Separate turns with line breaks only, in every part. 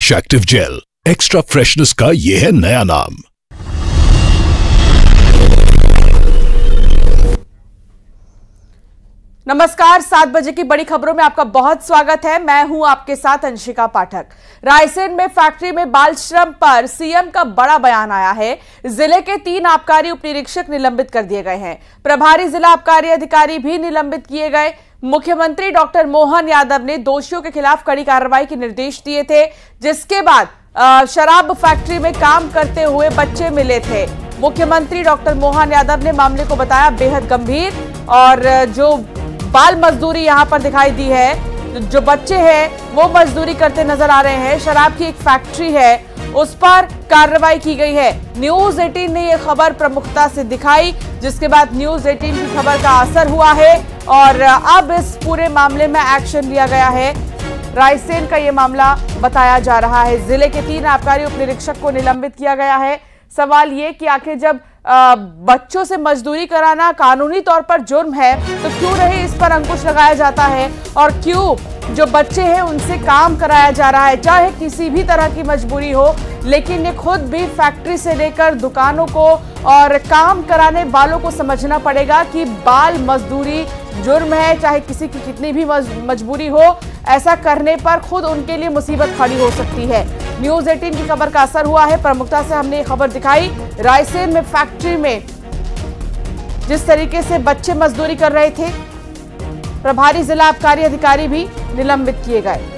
Fresh active gel, extra freshness का ये है नया नाम।
नमस्कार, 7 बजे की बड़ी खबरों में आपका बहुत स्वागत है। मैं हूं आपके साथ अंशिका पाठक। रायसेन में फैक्ट्री में बाल श्रम पर सीएम का बड़ा बयान आया है। जिले के 3 आबकारी उप निरीक्षक निलंबित कर दिए गए हैं। प्रभारी जिला आबकारी अधिकारी भी निलंबित किए गए। मुख्यमंत्री डॉक्टर मोहन यादव ने दोषियों के खिलाफ कड़ी कार्रवाई के निर्देश दिए थे, जिसके बाद शराब फैक्ट्री में काम करते हुए बच्चे मिले थे। मुख्यमंत्री डॉक्टर मोहन यादव ने मामले को बताया बेहद गंभीर, और जो बाल मजदूरी यहां पर दिखाई दी है, जो बच्चे हैं वो मजदूरी करते नजर आ रहे हैं। शराब की एक फैक्ट्री है, उस पर कार्रवाई की गई है। न्यूज 18 ने यह खबर प्रमुखता से दिखाई, जिसके बाद न्यूज 18 की खबर का असर हुआ है और अब इस पूरे मामले में एक्शन लिया गया है। रायसेन का यह मामला बताया जा रहा है। जिले के 3 आबकारी उप निरीक्षक को निलंबित किया गया है। सवाल ये कि आखिर जब बच्चों से मजदूरी कराना कानूनी तौर पर जुर्म है, तो क्यों नहीं इस पर अंकुश लगाया जाता है, और क्यों जो बच्चे हैं उनसे काम कराया जा रहा है, चाहे किसी भी तरह की मजबूरी हो। लेकिन ये खुद भी फैक्ट्री से लेकर दुकानों को और काम कराने वालों को समझना पड़ेगा कि बाल मजदूरी जुर्म है, चाहे किसी की कितनी भी मजबूरी हो। ऐसा करने पर खुद उनके लिए मुसीबत खड़ी हो सकती है। न्यूज 18 की खबर का असर हुआ है। प्रमुखता से हमने ये खबर दिखाई। रायसेन में फैक्ट्री में जिस तरीके से बच्चे मजदूरी कर रहे थे, प्रभारी जिला आबकारी अधिकारी भी निलंबित किए गए।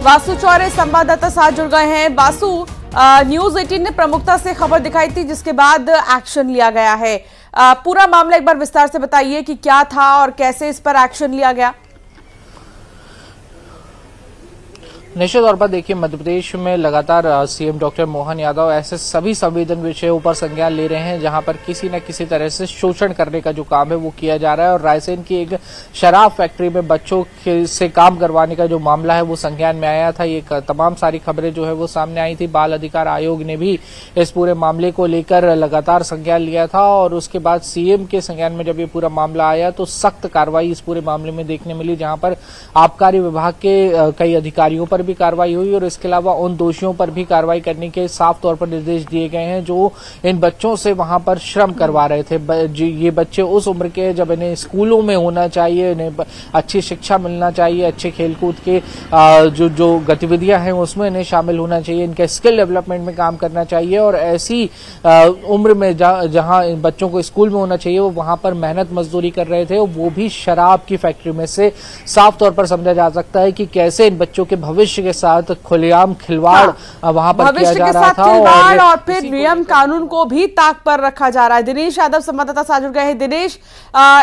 वासु चौरे संवाददाता साथ जुड़ गए हैं। वासु, न्यूज 18 ने प्रमुखता से खबर दिखाई थी, जिसके बाद एक्शन लिया गया है। पूरा मामला एक बार विस्तार से बताइए कि क्या था और कैसे इस पर एक्शन लिया गया।
निश्चित तौर पर देखिए, मध्य प्रदेश में लगातार सीएम डॉक्टर मोहन यादव ऐसे सभी संवेदन विषयों पर संज्ञान ले रहे हैं जहां पर किसी न किसी तरह से शोषण करने का जो काम है वो किया जा रहा है। और रायसेन की एक शराब फैक्ट्री में बच्चों से काम करवाने का जो मामला है वो संज्ञान में आया था। ये तमाम सारी खबरें जो है वो सामने आई थी। बाल अधिकार आयोग ने भी इस पूरे मामले को लेकर लगातार संज्ञान लिया था, और उसके बाद सीएम के संज्ञान में जब ये पूरा मामला आया तो सख्त कार्रवाई इस पूरे मामले में देखने मिली, जहां पर आबकारी विभाग के कई अधिकारियों पर भी कार्रवाई हुई और इसके अलावा उन दोषियों पर भी कार्रवाई करने के साफ तौर पर निर्देश दिए गए हैं जो इन बच्चों से वहां पर श्रम करवा रहे थे। ये बच्चे उस उम्र के जब इन्हें स्कूलों में होना चाहिए, इन्हें अच्छी शिक्षा मिलना चाहिए, अच्छे खेलकूद के जो गतिविधियां हैं उसमें इन्हें शामिल होना चाहिए, इनके स्किल डेवलपमेंट में काम करना चाहिए। और ऐसी उम्र में जहां इन बच्चों को स्कूल में होना चाहिए वो वहां पर मेहनत मजदूरी कर रहे थे, वो भी शराब की फैक्ट्री में से साफ तौर पर समझा जा सकता है कि कैसे इन बच्चों के भविष्य के साथ खुलेआम खिलवाड़ वहां पर किया जा रहा था,
और फिर नियम कानून को भी ताक पर रखा जा रहा है। दिनेश यादव संवाददाता साथ जुड़ गए हैं। दिनेश,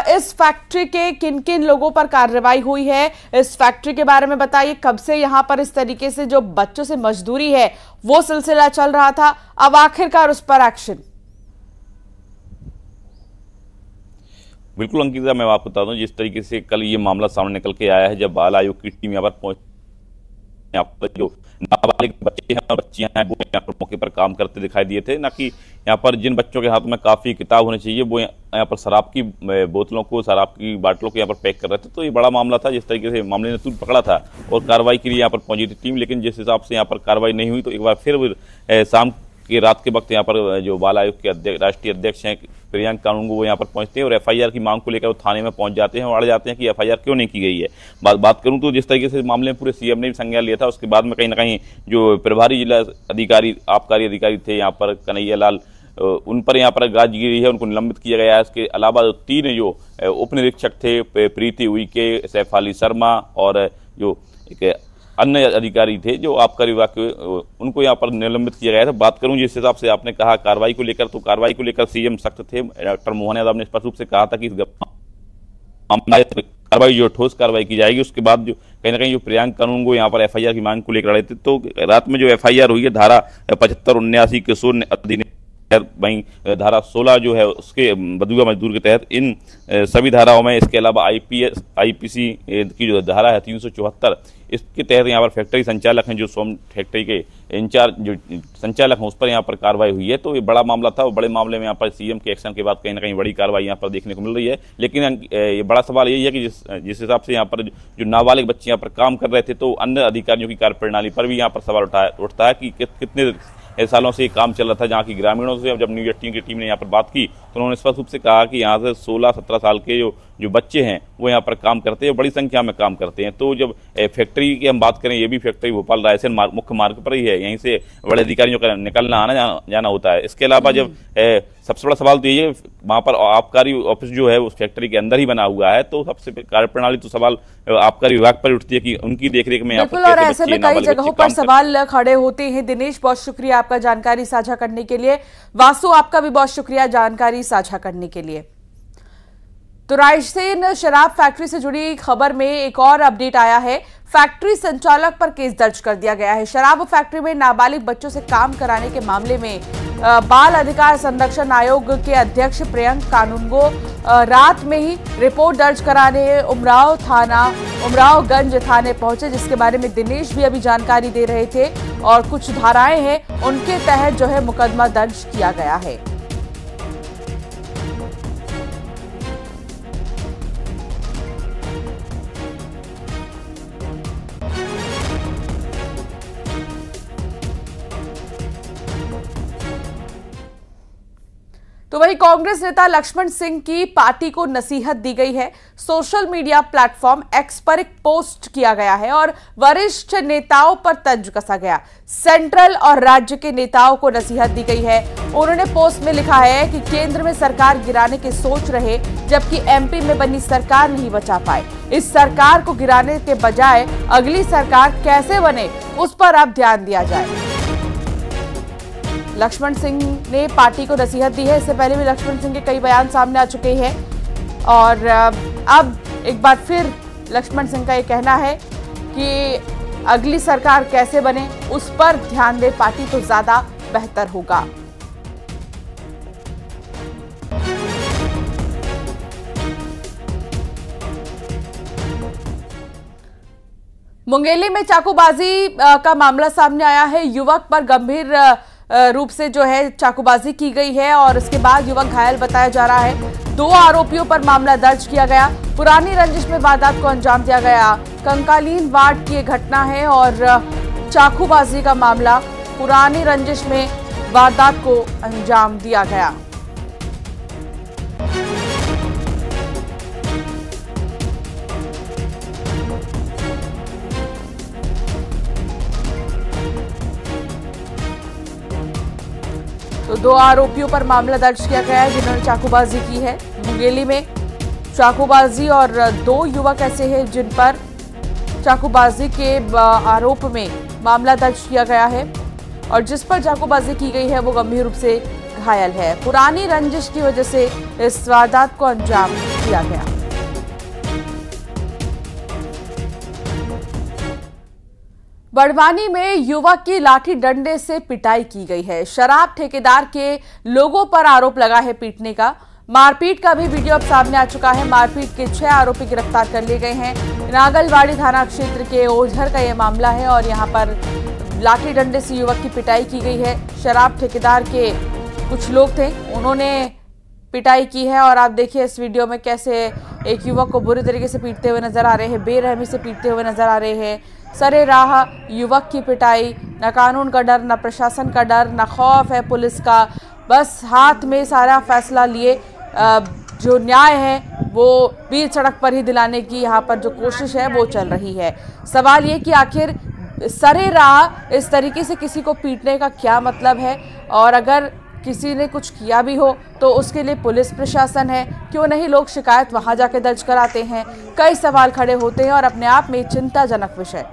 इस फैक्ट्री के किन किन लोगों पर कार्रवाई हुई है, इस फैक्ट्री के बारे में बताइए। कब से यहाँ पर इस तरीके से जो बच्चों से मजदूरी है वो सिलसिला चल रहा था, अब आखिरकार उस पर एक्शन?
बिल्कुल अंकिता, मैं आपको बता दूं, जिस तरीके से कल ये मामला सामने निकल के आया है, जब बाल आयोग की टीम यहाँ पर पहुंच, यहाँ पर जो नाबालिग बच्चे हैं और बच्चियां हैं वो यहाँ पर मौके पर काम करते दिखाई दिए थे, ना कि यहाँ पर जिन बच्चों के हाथ में काफ़ी किताब होनी चाहिए वो यहाँ पर शराब की बोतलों को, शराब की बाटलों को यहाँ पर पैक कर रहे थे। तो ये बड़ा मामला था। जिस तरीके से मामले ने तूल पकड़ा था और कार्रवाई के लिए यहाँ पर पहुंची थी टीम, लेकिन जिस हिसाब से यहाँ पर कार्रवाई नहीं हुई तो एक बार फिर शाम की रात के वक्त यहाँ पर जो बाल आयोग के राष्ट्रीय अध्यक्ष हैं प्रियंक कानूनगो वो यहाँ पर पहुंचते हैं और एफआईआर की मांग को लेकर वो थाने में पहुंच जाते हैं और अड़ जाते हैं कि एफआईआर क्यों नहीं की गई है। बात करूं तो जिस तरीके से मामले में पूरे सीएम ने भी संज्ञान लिया था, उसके बाद में कहीं ना कहीं जो प्रभारी जिला अधिकारी आबकारी अधिकारी थे यहाँ पर कन्हैया लाल, उन पर यहाँ पर गाज गिरी है, उनको निलंबित किया गया है। इसके अलावा 3 जो उप निरीक्षक थे, प्रीति उइके, सैफ अली शर्मा और जो एक अन्य अधिकारी थे जो आबकारी विभाग के, उनको यहाँ पर निलंबित किया गया था। बात करूं जिस हिसाब से आपने कहा कार्रवाई को लेकर, तो कार्रवाई को लेकर सीएम सख्त थे। डॉक्टर मोहन यादव ने स्पष्ट रूप से कहा था कि कार्रवाई जो ठोस कार्रवाई की जाएगी। उसके बाद जो कहीं ना कहीं जो प्रियंक कानूनगो यहाँ पर एफआईआर की मांग को लेकर रहे थे, तो रात में जो एफआईआर हुई है धारा 75 79 किशोर अधिनियम वहीं धारा 16 जो है उसके बदुआ मजदूर के तहत इन सभी धाराओं में, इसके अलावा आईपीसी की जो धारा है 374, इसके तहत यहाँ पर फैक्ट्री संचालक हैं, जो सोम फैक्ट्री के इंचार्ज जो संचालक हैं, उस पर यहाँ पर कार्रवाई हुई है। तो ये बड़ा मामला था और बड़े मामले में यहाँ पर सीएम के एक्शन के बाद कहीं ना कहीं बड़ी कार्रवाई यहाँ पर देखने को मिल रही है। लेकिन ये बड़ा सवाल यही है कि जिस हिसाब से यहाँ पर जो नाबालिग बच्चे यहाँ पर काम कर रहे थे, तो अन्य अधिकारियों की कार्यप्रणाली पर भी यहाँ पर सवाल उठता है कि कितने सालों से ये काम चल रहा था। जहाँ की ग्रामीणों से जब न्यूज 18 की टीम ने यहाँ पर बात की तो उन्होंने स्पष्ट रूप से कहा कि यहाँ से 16-17 साल के जो बच्चे हैं वो यहाँ पर काम करते हैं, बड़ी संख्या में काम करते हैं। तो जब फैक्ट्री की हम बात करें, ये भी फैक्ट्री भोपाल रायसेन मुख्य मार्ग पर ही है, यहीं से बड़े अधिकारियों का निकलना आना जाना होता है। इसके अलावा जब सबसे बड़ा सवाल तो ये है, वहाँ पर आबकारी ऑफिस जो है उस फैक्ट्री के अंदर ही बना हुआ है, तो सबसे कार्यप्रणाली तो सवाल आबकारी विभाग पर उठती है कि उनकी देखरेख में
बिल्कुल, और ऐसे में कई जगहों पर सवाल खड़े होते हैं। दिनेश, बहुत शुक्रिया आपका जानकारी साझा करने के लिए। वासु, आपका भी बहुत शुक्रिया जानकारी साझा करने के लिए। तो रायसेन शराब फैक्ट्री से जुड़ी खबर में एक और अपडेट आया है। फैक्ट्री संचालक पर केस दर्ज कर दिया गया है। शराब फैक्ट्री में नाबालिग बच्चों से काम कराने के मामले में बाल अधिकार संरक्षण आयोग के अध्यक्ष प्रियंक कानूनगो रात में ही रिपोर्ट दर्ज कराने उमरावगंज थाने पहुंचे, जिसके बारे में दिनेश भी अभी जानकारी दे रहे थे। और कुछ धाराएं हैं उनके तहत जो है मुकदमा दर्ज किया गया है। तो वहीं कांग्रेस नेता लक्ष्मण सिंह की पार्टी को नसीहत दी गई है। सोशल मीडिया प्लेटफॉर्म एक्स पर एक पोस्ट किया गया है और वरिष्ठ नेताओं पर तंज कसा गया। सेंट्रल और राज्य के नेताओं को नसीहत दी गई है। उन्होंने पोस्ट में लिखा है कि केंद्र में सरकार गिराने की सोच रहे, जबकि एमपी में बनी सरकार नहीं बचा पाए। इस सरकार को गिराने के बजाय अगली सरकार कैसे बने, उस पर अब ध्यान दिया जाए। लक्ष्मण सिंह ने पार्टी को नसीहत दी है। इससे पहले भी लक्ष्मण सिंह के कई बयान सामने आ चुके हैं और अब एक बार फिर लक्ष्मण सिंह का ये कहना है कि अगली सरकार कैसे बने, उस पर ध्यान दे पार्टी तो ज्यादा बेहतर होगा। मुंगेली में चाकूबाजी का मामला सामने आया है। युवक पर गंभीर रूप से जो है चाकूबाजी की गई है और उसके बाद युवक घायल बताया जा रहा है। 2 आरोपियों पर मामला दर्ज किया गया। पुरानी रंजिश में वारदात को अंजाम दिया गया। कंकालीन वार्ड की घटना है और चाकूबाजी का मामला, पुरानी रंजिश में वारदात को अंजाम दिया गया। तो 2 आरोपियों पर मामला दर्ज किया गया है जिन्होंने चाकूबाजी की है। मुंगेली में चाकूबाजी और 2 युवक ऐसे हैं जिन पर चाकूबाजी के आरोप में मामला दर्ज किया गया है और जिस पर चाकूबाजी की गई है वो गंभीर रूप से घायल है। पुरानी रंजिश की वजह से इस वारदात को अंजाम दिया गया। बड़वानी में युवक की लाठी डंडे से पिटाई की गई है। शराब ठेकेदार के लोगों पर आरोप लगा है पीटने का। मारपीट का भी वीडियो अब सामने आ चुका है। मारपीट के 6 आरोपी गिरफ्तार कर लिए गए हैं। नागलवाड़ी थाना क्षेत्र के ओझर का यह मामला है और यहां पर लाठी डंडे से युवक की पिटाई की गई है। शराब ठेकेदार के कुछ लोग थे, उन्होंने पिटाई की है और आप देखिए इस वीडियो में कैसे एक युवक को बुरी तरीके से पीटते हुए नजर आ रहे हैं, बेरहमी से पीटते हुए नजर आ रहे हैं। सरे राह युवक की पिटाई, न कानून का डर, न प्रशासन का डर, न खौफ है पुलिस का, बस हाथ में सारा फैसला लिए जो न्याय है वो बीच सड़क पर ही दिलाने की यहाँ पर जो कोशिश है वो चल रही है। सवाल ये कि आखिर सरे राह इस तरीके से किसी को पीटने का क्या मतलब है, और अगर किसी ने कुछ किया भी हो तो उसके लिए पुलिस प्रशासन है, क्यों नहीं लोग शिकायत वहां जाके दर्ज कराते हैं। कई सवाल खड़े होते हैं और अपने आप में चिंताजनक विषय।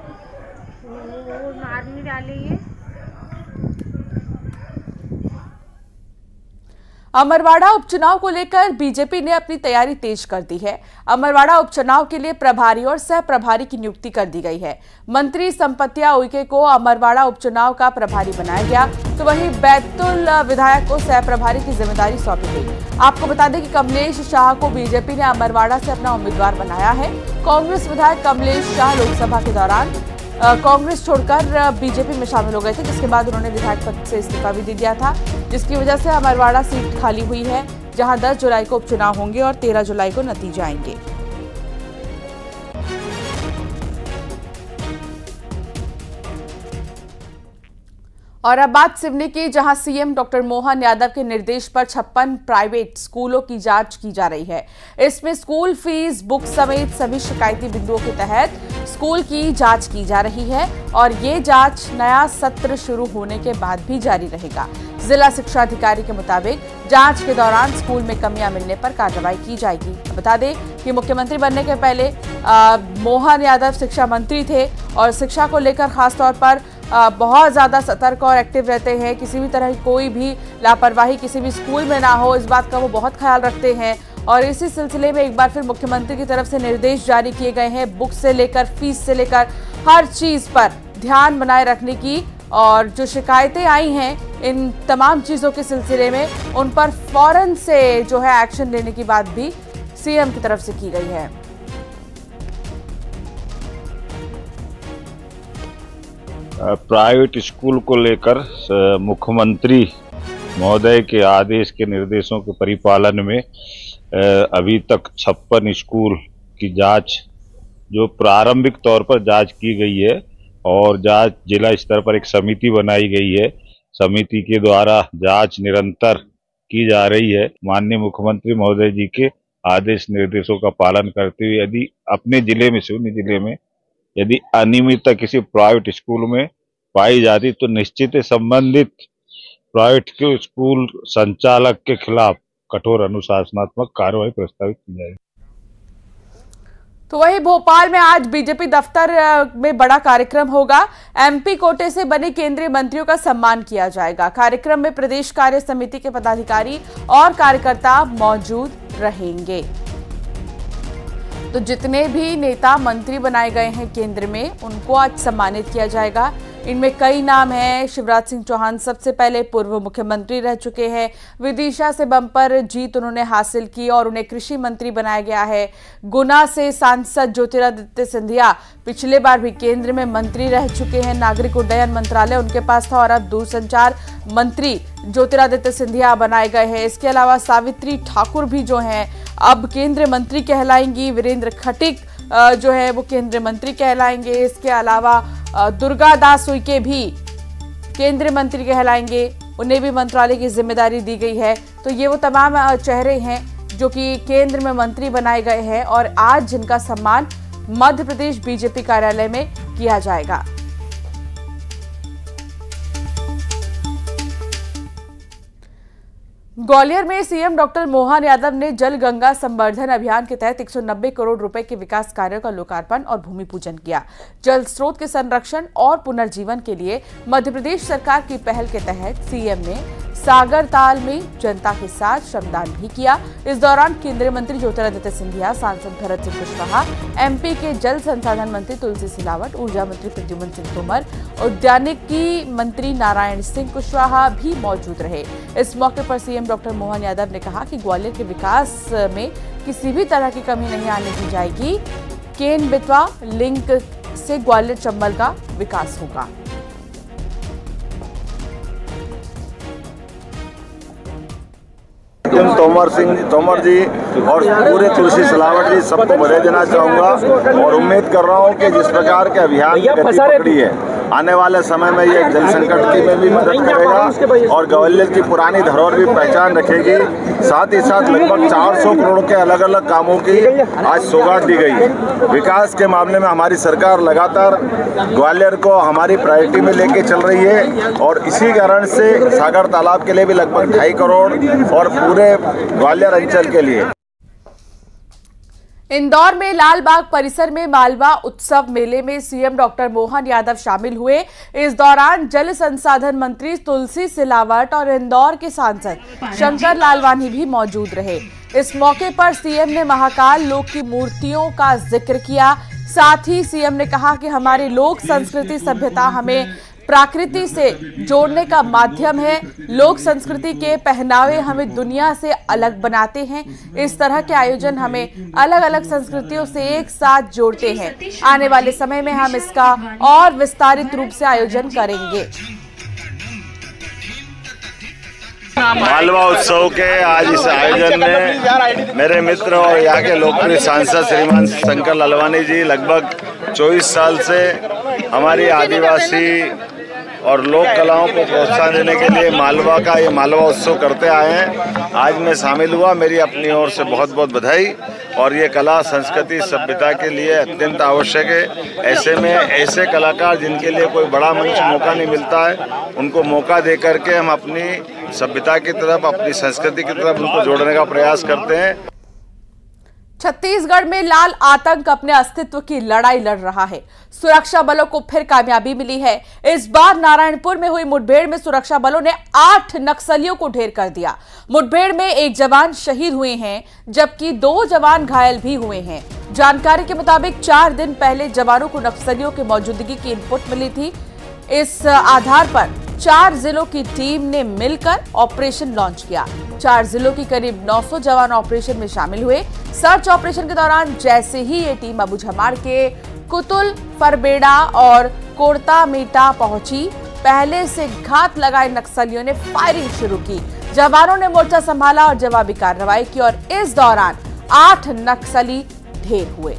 अमरवाड़ा उपचुनाव को लेकर बीजेपी ने अपनी तैयारी तेज कर दी है। अमरवाड़ा उपचुनाव के लिए प्रभारी और सह प्रभारी की नियुक्ति कर दी गई है। मंत्री संपत्तिया उइके को अमरवाड़ा उपचुनाव का प्रभारी बनाया गया, तो वहीं बैतुल विधायक को सह प्रभारी की जिम्मेदारी सौंपी गई। आपको बता दें कि कमलेश शाह को बीजेपी ने अमरवाड़ा से अपना उम्मीदवार बनाया है। कांग्रेस विधायक कमलेश शाह लोकसभा के दौरान कांग्रेस छोड़कर बीजेपी में शामिल हो गए थे, जिसके बाद उन्होंने विधायक पद से इस्तीफा भी दे दिया था, जिसकी वजह से अमरवाड़ा सीट खाली हुई है, जहां 10 जुलाई को उपचुनाव होंगे और 13 जुलाई को नतीजे आएंगे। और अब बात सिवनी की, जहां सीएम डॉक्टर मोहन यादव के निर्देश पर 56 प्राइवेट स्कूलों की जांच की जा रही है। इसमें स्कूल फीस, बुक समेत सभी शिकायती बिंदुओं के तहत स्कूल की जांच की जा रही है और ये जांच नया सत्र शुरू होने के बाद भी जारी रहेगा। जिला शिक्षा अधिकारी के मुताबिक जांच के दौरान स्कूल में कमियां मिलने पर कार्रवाई की जाएगी। बता दें कि मुख्यमंत्री बनने के पहले मोहन यादव शिक्षा मंत्री थे और शिक्षा को लेकर खासतौर पर बहुत ज़्यादा सतर्क और एक्टिव रहते हैं। किसी भी तरह की कोई भी लापरवाही किसी भी स्कूल में ना हो, इस बात का वो बहुत ख्याल रखते हैं। और इसी सिलसिले में एक बार फिर मुख्यमंत्री की तरफ से निर्देश जारी किए गए हैं, बुक से लेकर फीस से लेकर हर चीज़ पर ध्यान बनाए रखने की। और जो शिकायतें आई हैं इन तमाम चीज़ों के सिलसिले में, उन पर फौरन से जो है एक्शन लेने की बात भी सीएम की तरफ से की गई है।
प्राइवेट स्कूल को लेकर मुख्यमंत्री महोदय के आदेश के निर्देशों के परिपालन में अभी तक 56 स्कूल की जांच जो प्रारंभिक तौर पर जांच की गई है और जांच जिला स्तर पर एक समिति बनाई गई है। समिति के द्वारा जांच निरंतर की जा रही है। माननीय मुख्यमंत्री महोदय जी के आदेश निर्देशों का पालन करते हुए यदि अपने जिले में, सिवनी जिले में यदि अनियमितता किसी प्राइवेट स्कूल में पाई जाती तो निश्चित ही संबंधित प्राइवेट के स्कूल संचालक के खिलाफ कठोर अनुशासनात्मक कार्रवाई प्रस्तावित की जाएगी।
तो वहीं भोपाल में आज बीजेपी दफ्तर में बड़ा कार्यक्रम होगा। एमपी कोटे से बने केंद्रीय मंत्रियों का सम्मान किया जाएगा। कार्यक्रम में प्रदेश कार्य समिति के पदाधिकारी और कार्यकर्ता मौजूद रहेंगे। तो जितने भी नेता मंत्री बनाए गए हैं केंद्र में, उनको आज सम्मानित किया जाएगा। इनमें कई नाम हैं। शिवराज सिंह चौहान सबसे पहले पूर्व मुख्यमंत्री रह चुके हैं। विदिशा से बम्पर जीत उन्होंने हासिल की और उन्हें कृषि मंत्री बनाया गया है। गुना से सांसद ज्योतिरादित्य सिंधिया पिछले बार भी केंद्र में मंत्री रह चुके हैं। नागरिक उड्डयन मंत्रालय उनके पास था और अब दूरसंचार मंत्री ज्योतिरादित्य सिंधिया बनाए गए हैं। इसके अलावा सावित्री ठाकुर भी जो हैं अब केंद्रीय मंत्री कहलाएंगी। वीरेंद्र खटीक जो है वो केंद्रीय मंत्री कहलाएंगे। इसके अलावा दुर्गा दास उइके भी केंद्रीय मंत्री कहलाएंगे, उन्हें भी मंत्रालय की जिम्मेदारी दी गई है। तो ये वो तमाम चेहरे हैं जो कि केंद्र में मंत्री बनाए गए हैं और आज जिनका सम्मान मध्य प्रदेश बीजेपी कार्यालय में किया जाएगा। ग्वालियर में सीएम डॉक्टर मोहन यादव ने जल गंगा संवर्धन अभियान के तहत 190 करोड़ रुपए के विकास कार्यों का लोकार्पण और भूमि पूजन किया। जल स्रोत के संरक्षण और पुनर्जीवन के लिए मध्य प्रदेश सरकार की पहल के तहत सीएम ने सागर ताल में जनता के साथ श्रमदान भी किया। इस दौरान केंद्रीय मंत्री ज्योतिरादित्य सिंधिया, सांसद भरत सिंह कुशवाहा, एमपी के जल संसाधन मंत्री तुलसी सिलावट, ऊर्जा मंत्री प्रद्युम्न सिंह तोमर, उद्यानिकी मंत्री नारायण सिंह कुशवाहा भी मौजूद रहे। इस मौके पर सीएम डॉक्टर मोहन यादव ने कहा कि ग्वालियर के विकास में किसी भी तरह की कमी नहीं आने दी जाएगी। केन बेतवा लिंक से ग्वालियर चंबल का विकास होगा।
तोमर जी और पूरे तुलसी सिलावट जी सबको बधाई देना चाहूँगा और उम्मीद कर रहा हूँ कि जिस प्रकार के अभियान की गति पकड़ी है, आने वाले समय में ये जल संकट की में भी मदद करेगा और ग्वालियर की पुरानी धरोहर भी पहचान रखेगी। साथ ही साथ लगभग 400 करोड़ के अलग अलग कामों की आज सौगात दी गई है। विकास के मामले में हमारी सरकार लगातार ग्वालियर को हमारी प्रायोरिटी में लेके चल रही है और इसी कारण से सागर तालाब के लिए भी लगभग 2.5 करोड़ और पूरे ग्वालियर अंचल के लिए।
इंदौर में लाल बाग परिसर में मालवा उत्सव मेले में सीएम डॉक्टर मोहन यादव शामिल हुए। इस दौरान जल संसाधन मंत्री तुलसी सिलावट और इंदौर के सांसद शंकर लालवानी भी मौजूद रहे। इस मौके पर सीएम ने महाकाल लोक की मूर्तियों का जिक्र किया। साथ ही सीएम ने कहा कि हमारी लोक संस्कृति सभ्यता हमें प्रकृति से जोड़ने का माध्यम है। लोक संस्कृति के पहनावे हमें दुनिया से अलग बनाते हैं। इस तरह के आयोजन हमें अलग अलग संस्कृतियों से एक साथ जोड़ते हैं। आने वाले समय में हम इसका और विस्तारित रूप से आयोजन करेंगे।
मालवा उत्सव के आज इस आयोजन में मेरे मित्र और यहाँ के लोकप्रिय सांसद श्रीमान शंकर लालवानी जी लगभग 24 साल से हमारी आदिवासी और लोक कलाओं को प्रोत्साहन देने के लिए मालवा का ये मालवा उत्सव करते आए हैं। आज मैं शामिल हुआ, मेरी अपनी ओर से बहुत बहुत बधाई। और ये कला संस्कृति सभ्यता के लिए अत्यंत आवश्यक है। ऐसे में ऐसे कलाकार जिनके लिए कोई बड़ा मंच मौका नहीं मिलता है, उनको मौका दे करके हम अपनी सभ्यता की तरफ, अपनी संस्कृति की तरफ उनको जोड़ने का प्रयास करते हैं।
छत्तीसगढ़ में लाल आतंक अपने अस्तित्व की लड़ाई लड़ रहा है। सुरक्षा बलों को फिर कामयाबी मिली है। इस बार नारायणपुर में हुई मुठभेड़ में सुरक्षा बलों ने 8 नक्सलियों को ढेर कर दिया। मुठभेड़ में एक जवान शहीद हुए हैं, जबकि 2 जवान घायल भी हुए हैं। जानकारी के मुताबिक 4 दिन पहले जवानों को नक्सलियों की मौजूदगी की इनपुट मिली थी। इस आधार पर 4 जिलों की टीम ने मिलकर ऑपरेशन लॉन्च किया। 4 जिलों की करीब 900 जवान ऑपरेशन में शामिल हुए। सर्च ऑपरेशन के दौरान जैसे ही ये टीम अबूझमाड़ के कुतुल, फरबेड़ा और कोड़ता मीटा पहुंची, पहले से घात लगाए नक्सलियों ने फायरिंग शुरू की। जवानों ने मोर्चा संभाला और जवाबी कार्रवाई की और इस दौरान 8 नक्सली ढेर हुए।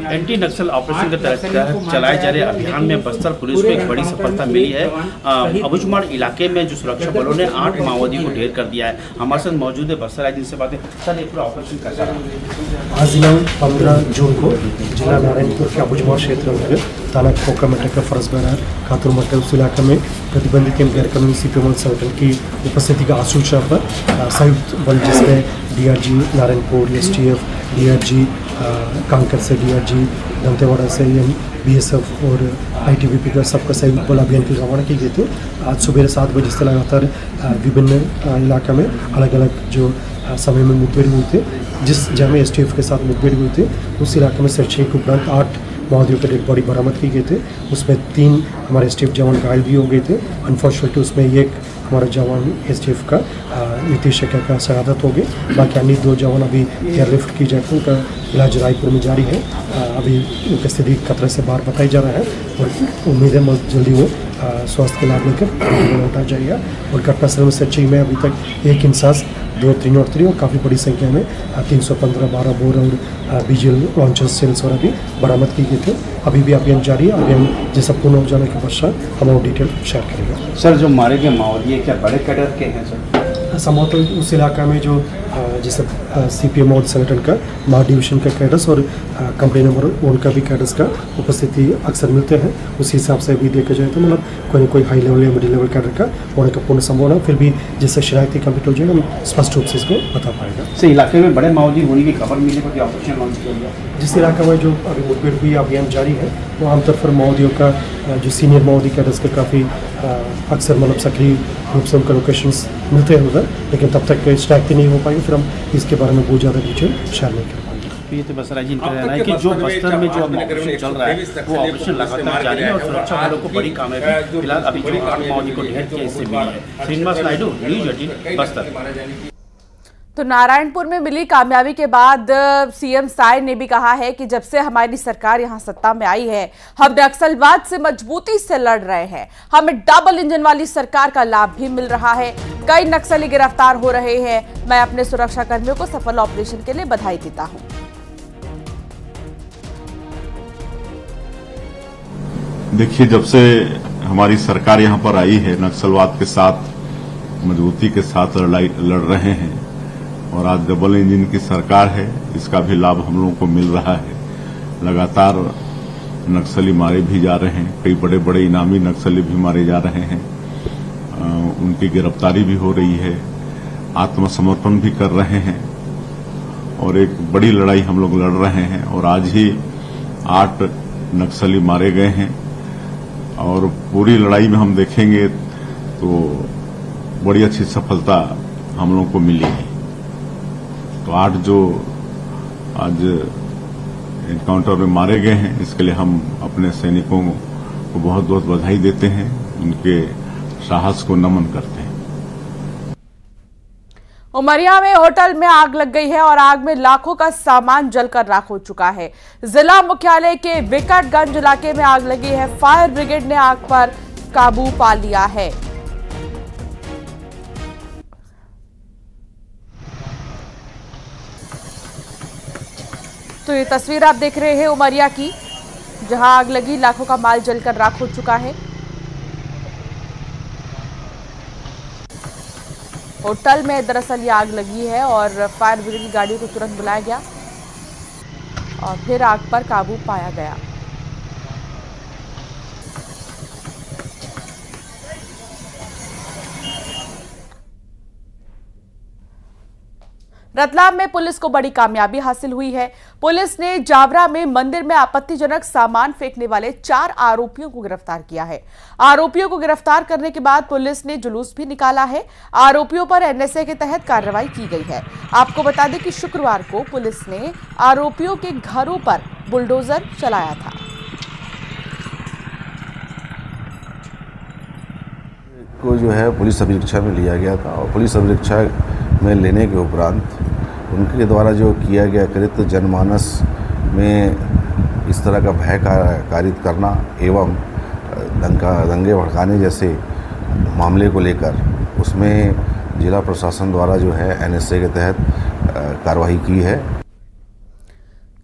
एंटी नक्सल ऑपरेशन के तहत चलाए जा रहे अभियान में बस्तर पुलिस को एक बड़ी सफलता मिली है। अबूझमाड़ इलाके में जो सुरक्षा बलों ने 8 माओवादियों को ढेर कर दिया है। हमारे साथ मौजूद है बस्तर राय जिनसे बातें। सर, ये पूरा ऑपरेशन कैसा रहा?
आज दिनांक 15 जून को जिला नारायणपुर के अबूझमाड़ क्षेत्र अंतर्गत थाना खोकामट्टा का फरसबरार खातुरमट्टा उस इलाके में प्रतिबंधित एवं गैरकानूनी सीपीएम संगठन की उपस्थिति का आसूचना पर संयुक्त बल जिसमें DRG Narayanpur, STF, DRG conquer से डीआरजी, दंतेवाड़ा से बीएसएफ और आईटीबीपी का सबका संयुक्त बल अभियान की रवाना की गई थी। आज सुबह 7 बजे से लगातार विभिन्न इलाका में अलग अलग जो समय में मुठभेड़ हुई थी। जिस जगह में एसटीएफ के साथ मुठभेड़ हुई थी उस इलाके में सर्चिंग के उपरांत 8 माओवादियों के डेड बॉडी बरामद की गए थे। उसमें 3 हमारे एसटीएफ जवान घायल भी हो गए थे। अनफॉर्चुनेटली उसमें एक हमारा जवान एसटीएफ का नीतीश का शहादत हो गई। बाकी अन्य 2 जवान अभी एयरलिफ्ट की जाकर उनका इलाज रायपुर में जारी है। अभी उनकी स्थिति खतरे से बाहर बताई जा रहा है और उम्मीद है जल्दी वो स्वास्थ्य के लाभ लेकर लौटा जाएगा। और घटनास्थल में सर्चिंग में अभी तक एक इंसास, 2 3 और काफ़ी बड़ी संख्या में 315 12 बोर और बीजीएल लॉन्चर्स सेल्स और अभी बरामद की गई थे। अभी भी अभियान जारी है। अभियान जैसा पूर्ण हो जाने के पश्चात हम और डिटेल शेयर करेंगे।
सर, जो मारे गए माओवादी क्या बड़े कैडर के हैं सर?
संभवतः उस इलाका में जो जैसे सीपीएम और संगठन का महा डिवीजन का कैडर्स और कंपनी नंबर 1 का भी कैडर्स का उपस्थिति अक्सर मिलते हैं। उस हिसाब से भी देखा जाए तो मतलब कोई न कोई हाई लेवल या मिडिल लेवल कैडर का होने का पूर्ण संभावना, फिर भी जैसे शरारती कंप्लीट हो जाएगा हम स्पष्ट रूप से इसको बता पाएगा।
सर, इलाके में बड़े माओवादी होने की खबर मिलने पर ऑपरेशन लॉन्च किया गया।
जिस इलाका में जो अभी मुठभेड़ हुई अभियान जारी है वो आमतौर पर माओवादियों का जो सीनियर माओवादी कैडर्स के काफ़ी अक्सर मतलब सक्रिय रूप से उनका लोकेशंस मिलते हैं उधर, लेकिन तब तक स्ट्राइक नहीं हो पाएगी। फिर हम इसके बारे में बहुत ज़्यादा डिटेल शेयर नहीं कर पाएंगे।
ये तो बसरा जी इनका कहना है कि जो बस्तर में जो ऑपरेशन चल रहा है वो ऑपरेशन लगातार जारी है और सुरक्षा बलों को बड़ी कामयाबी फिलहाल अभी जो 8 माओवादी को ढेर किया इससे मिली है। श्रीनिवास नायडू, न्यूज़ 18 बस्तर।
तो नारायणपुर में मिली कामयाबी के बाद सीएम साय ने भी कहा है कि जब से हमारी सरकार यहां सत्ता में आई है हम नक्सलवाद से मजबूती से लड़ रहे हैं। हमें डबल इंजन वाली सरकार का लाभ भी मिल रहा है। कई नक्सली गिरफ्तार हो रहे हैं। मैं अपने सुरक्षा कर्मियों को सफल ऑपरेशन के लिए बधाई देता हूं।
देखिए, जब से हमारी सरकार यहां पर आई है नक्सलवाद के साथ मजबूती के साथ लड़ रहे हैं और आज डबल इंजन की सरकार है। इसका भी लाभ हम लोगों को मिल रहा है। लगातार नक्सली मारे भी जा रहे हैं। कई बड़े बड़े इनामी नक्सली भी मारे जा रहे हैं। उनकी गिरफ्तारी भी हो रही है आत्मसमर्पण भी कर रहे हैं और एक बड़ी लड़ाई हम लोग लड़ रहे हैं। और आज ही 8 नक्सली मारे गए हैं और पूरी लड़ाई में हम देखेंगे तो बड़ी अच्छी सफलता हम लोगों को मिली है। तो 8 जो आज एनकाउंटर में मारे गए हैं, इसके लिए हम अपने सैनिकों को बहुत बहुत बधाई देते हैं, उनके साहस को नमन करते हैं।
उमरिया में होटल में आग लग गई है और आग में लाखों का सामान जलकर राख हो चुका है। जिला मुख्यालय के विकटगंज इलाके में आग लगी है। फायर ब्रिगेड ने आग पर काबू पा लिया है। तो ये तस्वीर आप देख रहे हैं उमरिया की, जहां आग लगी, लाखों का माल जलकर राख हो चुका है। होटल में दरअसल ये आग लगी है और फायर ब्रिगेड की गाड़ी को तुरंत बुलाया गया और फिर आग पर काबू पाया गया। रतलाम में पुलिस को बड़ी कामयाबी हासिल हुई है। पुलिस ने जावरा में मंदिर में आपत्तिजनक सामान फेंकने वाले 4 आरोपियों को गिरफ्तार किया है। आरोपियों को गिरफ्तार करने के बाद पुलिस ने जुलूस भी निकाला है। आरोपियों पर एनएसए के तहत कार्रवाई की गई है। आपको बता दें कि शुक्रवार को पुलिस ने आरोपियों के घरों पर बुलडोजर चलाया था।
को जो है पुलिस अभिरक्षा में लिया गया था और पुलिस अभिरक्षा में लेने के उपरांत उनके द्वारा जो किया गया कृत्य जनमानस में इस तरह का भय कारित करना एवं दंगे भड़काने जैसे मामले को लेकर उसमें जिला प्रशासन द्वारा जो है एनएसए के तहत कार्रवाई की है।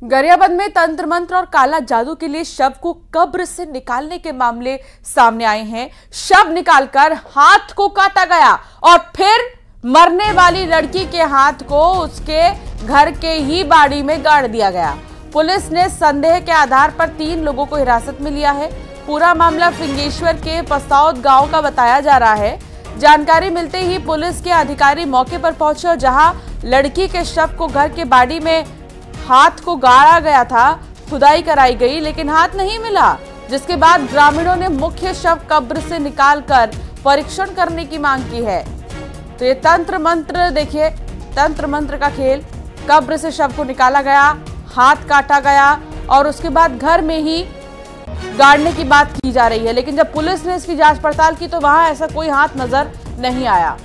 गरियाबंद में तंत्र मंत्र और काला जादू के लिए शव को कब्र से निकालने के मामले सामने आए हैं। शव निकालकर हाथ को काटा गया और फिर मरने वाली लड़की के हाथ को उसके घर के ही बाड़ी में गाड़ दिया गया। पुलिस ने संदेह के आधार पर 3 लोगों को हिरासत में लिया है। पूरा मामला फिंगेश्वर के पसौद गांव का बताया जा रहा है। जानकारी मिलते ही पुलिस के अधिकारी मौके पर पहुंचे और जहां लड़की के शव को घर के बाड़ी में हाथ को गाड़ा गया था, खुदाई कराई गई लेकिन हाथ नहीं मिला, जिसके बाद ग्रामीणों ने मुख्य शव कब्र से निकालकर परीक्षण करने की मांग की है। तो ये तंत्र मंत्र देखिए, तंत्र मंत्र का खेल। कब्र से शव को निकाला गया, हाथ काटा गया और उसके बाद घर में ही गाड़ने की बात की जा रही है। लेकिन जब पुलिस ने इसकी जांच पड़ताल की तो वहां ऐसा कोई हाथ नजर नहीं आया।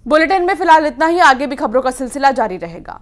बुलेटिन में फिलहाल इतना ही। आगे भी खबरों का सिलसिला जारी रहेगा।